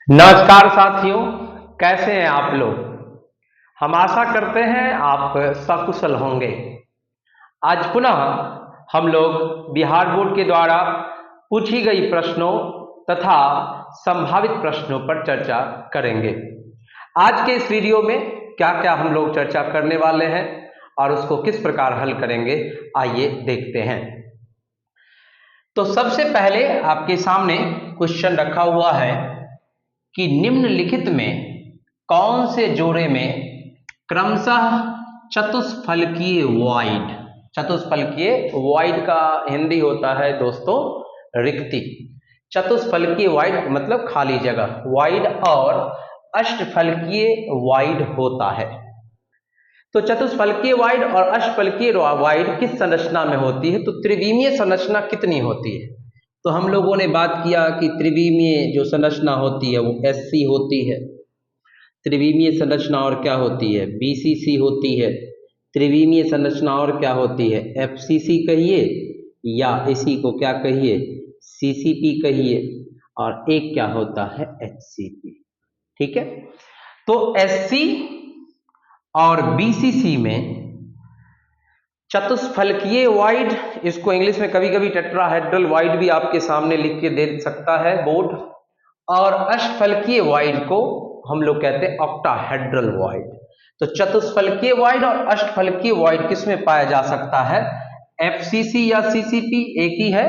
नमस्कार साथियों, कैसे हैं आप लोग। हम आशा करते हैं आप सकुशल होंगे। आज पुनः हम लोग बिहार बोर्ड के द्वारा पूछी गई प्रश्नों तथा संभावित प्रश्नों पर चर्चा करेंगे। आज के इस वीडियो में क्या क्या हम लोग चर्चा करने वाले हैं और उसको किस प्रकार हल करेंगे, आइए देखते हैं। तो सबसे पहले आपके सामने क्वेश्चन रखा हुआ है कि निम्नलिखित में कौन से जोड़े में क्रमशः चतुष्फलकीय वॉइड का हिंदी होता है दोस्तों रिक्ति। चतुष्फलकीय वॉइड मतलब खाली जगह, वॉइड और अष्टफलकीय वॉइड होता है। तो चतुष्फलकीय वॉइड और अष्टफलकीय वॉइड किस संरचना में होती है, तो त्रिविमीय संरचना कितनी होती है। तो हम लोगों ने बात किया कि त्रिविमीय जो संरचना होती है वो एससी होती है। त्रिविमीय संरचना और क्या होती है, बीसीसी होती है। त्रिविमीय संरचना और क्या होती है, एफसीसी कहिए या इसी को क्या कहिए, सीसीपी कहिए, और एक क्या होता है, एचसीपी। ठीक है, तो एससी और बीसीसी में चतुष्फलकीय वॉइड, इसको इंग्लिश में कभी कभी टेट्राहेड्रल वॉइड भी आपके सामने लिख के दे सकता है बोर्ड, और अष्टफलकीय वॉइड को हम लोग कहते हैं ऑक्टाहेड्रल वॉइड। तो चतुष्फलकीय वॉइड और अष्टफलकीय वॉइड किस में पाया जा सकता है, एफसीसी या सीसीपी, एक ही है,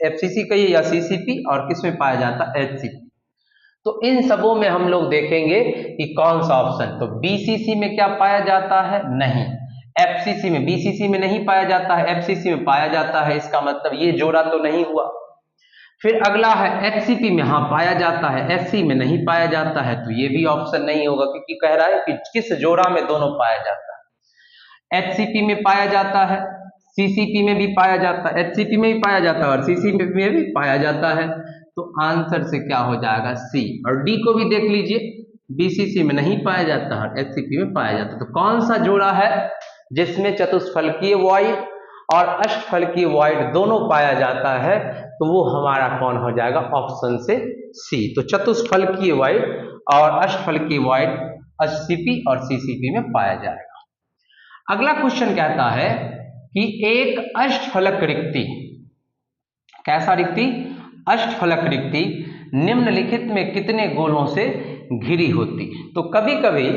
एफसीसी कहिए या सीसीपी, और किस में पाया जाता है, एचसीपी। तो इन सबों में हम लोग देखेंगे कि कौन सा ऑप्शन, तो बीसीसी में क्या पाया जाता है, नहीं, एफसीसी में, बीसीसी में नहीं पाया जाता है, एफसीसी में पाया जाता है, इसका मतलब ये जोड़ा तो नहीं हुआ। फिर अगला है एचसीपी में, हाँ पाया जाता है, एचसी में नहीं पाया जाता है, तो ये भी ऑप्शन नहीं होगा, क्योंकि कह रहा है कि किस जोड़ा में दोनों पाया जाता है। एचसीपी में पाया जाता है, सीसीपी में भी पाया जाता है, एचसीपी में भी पाया जाता है और सीसीपी में भी पाया जाता है। तो आंसर से क्या हो जाएगा, सी। और डी को भी देख लीजिए, बीसीसी में नहीं पाया जाता है, एचसीपी में पाया जाता है। तो कौन सा जोड़ा है जिसमें चतुष्फलकीय वॉइड और अष्टफलकीय वॉइड दोनों पाया जाता है, तो वो हमारा कौन हो जाएगा, ऑप्शन से सी। तो चतुष्फलकीय वॉइड और अष्टफलकीय वॉइड एचसीपी और सीसीपी में पाया जाएगा। अगला क्वेश्चन कहता है कि एक अष्टफलक रिक्ति, कैसा रिक्ति, अष्टफलक रिक्ति निम्नलिखित में कितने गोलों से घिरी होती है। तो कभी कभी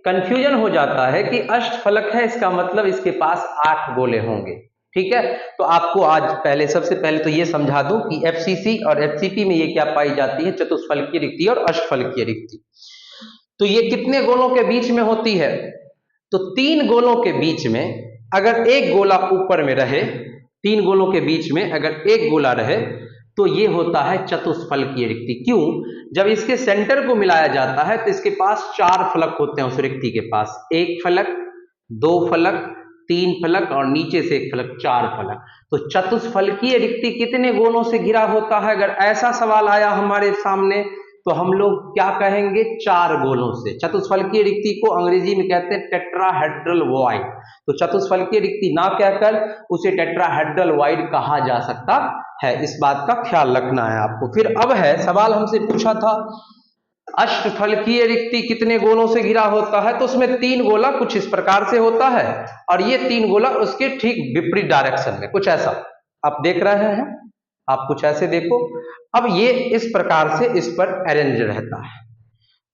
कंफ्यूजन हो जाता है कि अष्टफलक है, इसका मतलब इसके पास 8 गोले होंगे। ठीक है, तो आपको आज सबसे पहले तो ये समझा दूं कि एफसीसी और एचसीपी में ये क्या पाई जाती है, चतुष्फलकीय रिक्ति और अष्टफलकीय रिक्ति। तो ये कितने गोलों के बीच में होती है, तो 3 गोलों के बीच में अगर एक गोला ऊपर में रहे, 3 गोलों के बीच में अगर एक गोला रहे तो ये होता है चतुष्फलकीय रिक्ति। क्यों, जब इसके सेंटर को मिलाया जाता है तो इसके पास 4 फलक होते हैं, उस रिक्ति के पास 1 फलक, 2 फलक, 3 फलक और नीचे से 1 फलक, 4 फलक। तो चतुष्फलकीय रिक्ति कितने गोलों से घिरा होता है, अगर ऐसा सवाल आया हमारे सामने तो हम लोग क्या कहेंगे, 4 गोलों से। चतुष्फलकीय रिक्ति को अंग्रेजी में कहते हैं टेट्राहेड्रल वॉइड। तो चतुष्फलकीय रिक्ति ना कहकर उसे टेट्राहेड्रल वॉइड कहा जा सकता है, इस बात का ख्याल रखना है आपको। फिर अब है सवाल हमसे पूछा था अष्टफलकीय रिक्ति कितने गोलों से घिरा होता है, तो उसमें 3 गोला कुछ इस प्रकार से होता है और ये 3 गोला उसके ठीक विपरीत डायरेक्शन में, कुछ ऐसा आप देख रहे हैं, आप कुछ ऐसे देखो। अब ये इस प्रकार से इस पर अरेंज रहता है,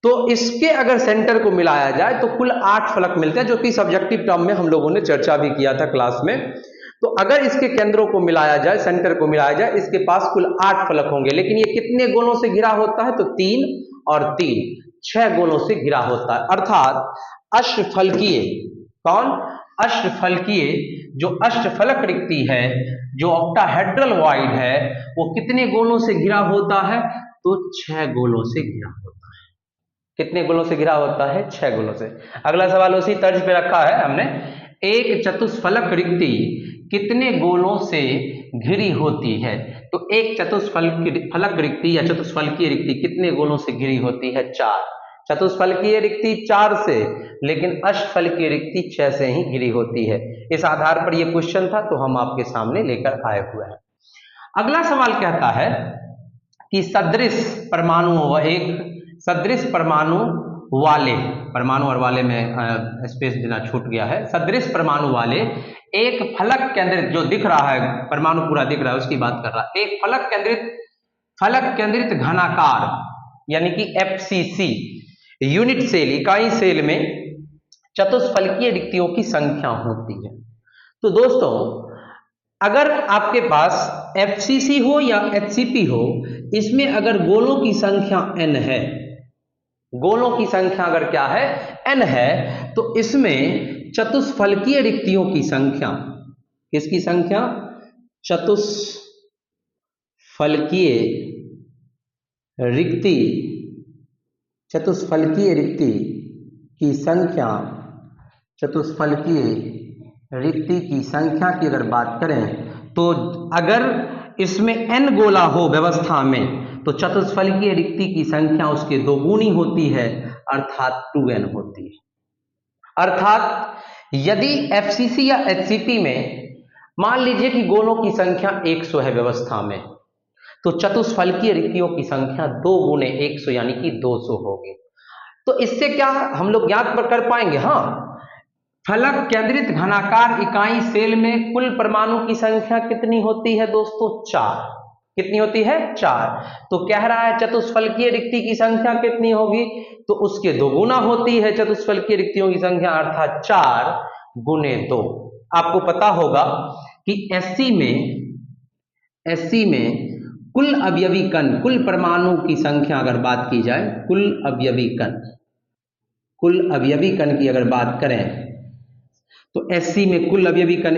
तो इसके अगर सेंटर को मिलाया जाए तो कुल 8 फलक मिलते हैं, जो कि सब्जेक्टिव टर्म में हम लोगों ने चर्चा भी किया था क्लास में। तो अगर इसके केंद्रों को मिलाया जाए, सेंटर को मिलाया जाए, इसके पास कुल 8 फलक होंगे, लेकिन ये कितने गोलों से घिरा होता है, तो 3 और 3 6 गोलों से घिरा होता है। अर्थात अष्टफलकीय, कौन, अष्टफलकीय जो अष्टफलक रिक्ति है, जो ऑक्टाहेड्रल वॉइड है, वो कितने गोलों से घिरा होता है, तो 6 गोलों से घिरा होता है। कितने गोलों से घिरा होता है, 6 गोलों से। अगला सवाल उसी तर्ज पे रखा है हमने, एक चतुष्फलक रिक्ति कितने गोलों से घिरी होती है, तो एक चतुष्फलक रिक्ति या चतुष्फलकीय रिक्ति कितने गोलों से घिरी होती है, 4। चतुष्फलकीय रिक्ति 4 से, लेकिन अष्टफलकीय रिक्ति 6 से ही घिरी होती है। इस आधार पर यह क्वेश्चन था, तो हम आपके सामने लेकर आए हुए हैं। अगला सवाल कहता है कि सदृश परमाणुओं व एक सदृश परमाणु वाले, परमाणु और वाले में स्पेस देना छूट गया है, सदृश परमाणु वाले एक फलक केंद्रित, जो दिख रहा है परमाणु पूरा दिख रहा है उसकी बात कर रहा है, एक फलक केंद्रित घनाकार यानी कि एफसीसी यूनिट सेल, इकाई सेल में चतुष्फलकीय रिक्तियों की संख्या होती है। तो दोस्तों अगर आपके पास एफसीसी हो या एचसीपी हो, इसमें अगर गोलों की संख्या n है, गोलों की संख्या अगर क्या है n है, तो इसमें चतुष्फलकीय रिक्तियों की संख्या, किसकी संख्या, चतुष्फलकीय रिक्ति की संख्या, चतुष्फलकीय रिक्ति की संख्या की अगर बात करें तो अगर इसमें n गोला हो व्यवस्था में तो चतुष्फलकीय रिक्ति की संख्या उसके दोगुनी होती है, अर्थात 2n होती है। अर्थात यदि एफसीसी या एचसीपी में मान लीजिए कि गोलों की संख्या 100 है व्यवस्था में, तो चतुष्फलकीय रिक्तियों की संख्या 2 गुने 100 यानी कि 200 होगी। तो इससे क्या हम लोग ज्ञात कर पाएंगे, हाँ, फलक केंद्रित घनाकार इकाई सेल में कुल परमाणु की संख्या कितनी होती है दोस्तों, 4। कितनी होती है, 4। तो कह रहा है चतुष्फलकीय रिक्ति की संख्या कितनी होगी, तो उसके दोगुना होती है चतुष्फलकीय रिक्तियों की संख्या, अर्थात 4 गुने 2। आपको पता होगा कि एससी में कुल अवयवी कण, कुल परमाणु की संख्या अगर बात की जाए, कुल अवयवी कण की अगर बात करें तो एससी में कुल अवयवी कण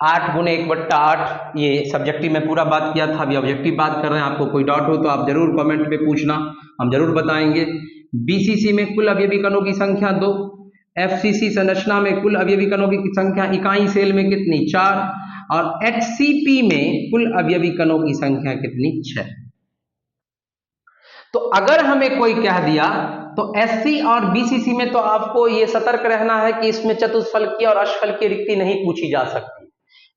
8 गुने 1/8, ये सब्जेक्टिव में पूरा बात किया था, अभी ऑब्जेक्टिव बात कर रहे हैं। आपको कोई डाउट हो तो आप जरूर कमेंट में पूछना, हम जरूर बताएंगे। बीसीसी में कुल अवयवी कणों की संख्या 2, एफसीसी संरचना में कुल अवयवी कणों की संख्या इकाई सेल में कितनी, 4, और एचसीपी में कुल अवयवी कणों की संख्या कितनी, 6। तो अगर हमें कोई कह दिया तो एससी और बीसीसी में तो आपको ये सतर्क रहना है कि इसमें चतुष्फलकीय और अष्टफलकीय रिक्ति नहीं पूछी जा सकती।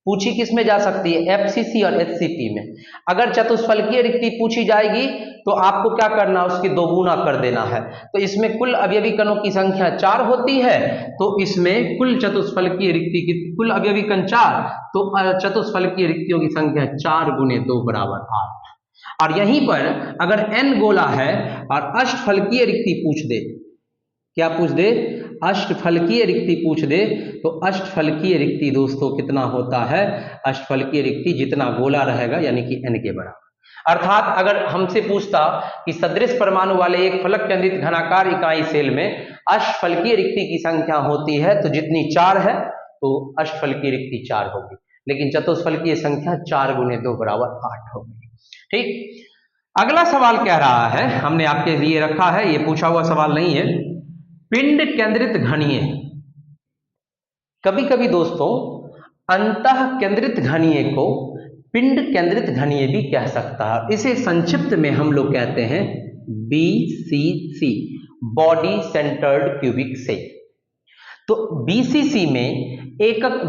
पूछी किस में जा सकती है, एफसीसी और एचसीपी में। अगर चतुष्फलकीय रिक्ति पूछी जाएगी तो आपको क्या करना, उसकी दोगुना कर देना है। तो इसमें कुल अवयवी कणों की संख्या 4 होती है, तो इसमें कुल चतुष्फलकीय रिक्ति की, कुल अवयवी कण 4, तो चतुष्फलकीय रिक्तियों की संख्या 4 गुने 2 बराबर 8। और यहीं पर अगर n गोला है और अष्टफलकीय रिक्ति पूछ दे, क्या पूछ दे, अष्टफलकीय रिक्ति पूछ दे, तो अष्टफलकीय रिक्ति दोस्तों कितना होता है, अष्टफलकीय रिक्ति जितना गोला रहेगा यानी कि n के बराबर। अर्थात अगर हमसे पूछता कि सदृश परमाणु वाले एक फलक केंद्रित घनाकार इकाई सेल में अष्टफलकीय रिक्ति की संख्या होती है तो जितनी 4 है तो अष्टफलकीय रिक्ति 4 होगी, लेकिन चतुष्फलकीय संख्या 4 गुने 2 बराबर 8 होगी। ठीक, अगला सवाल कह रहा है, हमने आपके लिए रखा है, ये पूछा हुआ सवाल नहीं है, पिंड केंद्रित घनीय। कभी कभी दोस्तों अंतः केंद्रित घनीय को पिंड केंद्रित घनीय भी कह सकता है। इसे संक्षिप्त में हम लोग कहते हैं BCC, body centred cubic cell. तो बीसीसी में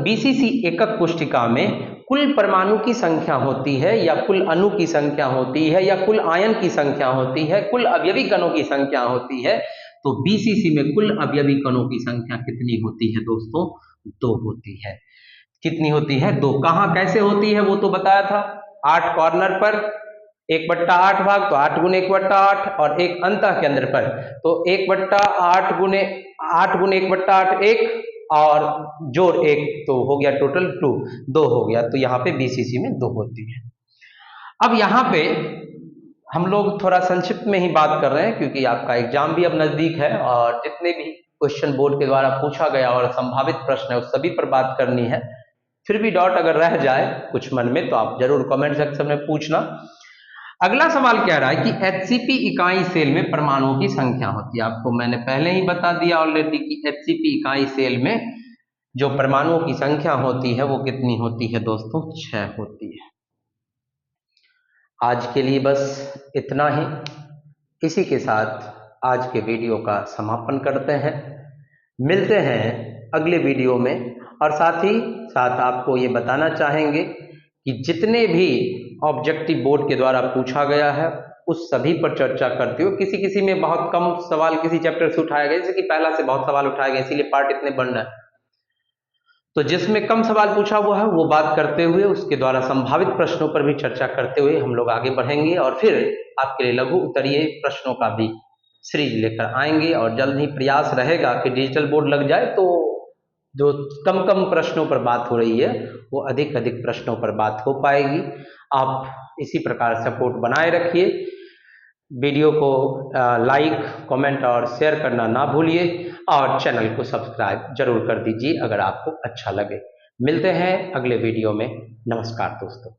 बीसीसी एकक कोशिका में कुल परमाणु की संख्या होती है या कुल अणु की संख्या होती है या कुल आयन की संख्या होती है, कुल अवयवी कणों की संख्या होती है। तो बीसीसी में कुल अवयवी कणों की संख्या कितनी होती है दोस्तों, 2 होती है। कितनी होती है, 2। कहाँ कैसे होती है वो तो बताया था, 8 कॉर्नर पर 1/8 भाग, तो 8 गुने 1/8, और एक अंतः केंद्र पर तो 1/8 गुने 1/8 1, और जोड़ 1 तो हो गया टोटल 2 हो गया। तो यहाँ पे बीसीसी में 2 होती है। अब यहाँ पे हम लोग थोड़ा संक्षिप्त में ही बात कर रहे हैं क्योंकि आपका एग्जाम भी अब नजदीक है और जितने भी क्वेश्चन बोर्ड के द्वारा पूछा गया और संभावित प्रश्न है उस सभी पर बात करनी है। फिर भी डाउट अगर रह जाए कुछ मन में तो आप जरूर कमेंट सेक्शन में पूछना। अगला सवाल कह रहा है कि एचसीपी इकाई सेल में परमाणुओं की संख्या होती है। आपको मैंने पहले ही बता दिया ऑलरेडी कि एचसीपी इकाई सेल में जो परमाणुओं की संख्या होती है वो कितनी होती है दोस्तों, 6 होती है। आज के लिए बस इतना ही। इसी के साथ आज के वीडियो का समापन करते हैं। मिलते हैं अगले वीडियो में, और साथ ही साथ आपको ये बताना चाहेंगे कि जितने भी ऑब्जेक्टिव बोर्ड के द्वारा पूछा गया है उस सभी पर चर्चा करते हुए किसी किसी में बहुत कम सवाल किसी चैप्टर से उठाया गया, जैसे कि पहला से बहुत सवाल उठाए गए, इसीलिए पार्ट इतने बन रहे हैं। तो जिसमें कम सवाल पूछा हुआ है वो बात करते हुए उसके द्वारा संभावित प्रश्नों पर भी चर्चा करते हुए हम लोग आगे बढ़ेंगे और फिर आपके लिए लघु उत्तरीय प्रश्नों का भी सीरीज लेकर आएंगे। और जल्द ही प्रयास रहेगा कि डिजिटल बोर्ड लग जाए तो जो कम कम प्रश्नों पर बात हो रही है वो अधिक अधिक प्रश्नों पर बात हो पाएगी। आप इसी प्रकार सपोर्ट बनाए रखिए, वीडियो को लाइक कमेंट और शेयर करना ना भूलिए और चैनल को सब्सक्राइब जरूर कर दीजिए अगर आपको अच्छा लगे। मिलते हैं अगले वीडियो में। नमस्कार दोस्तों।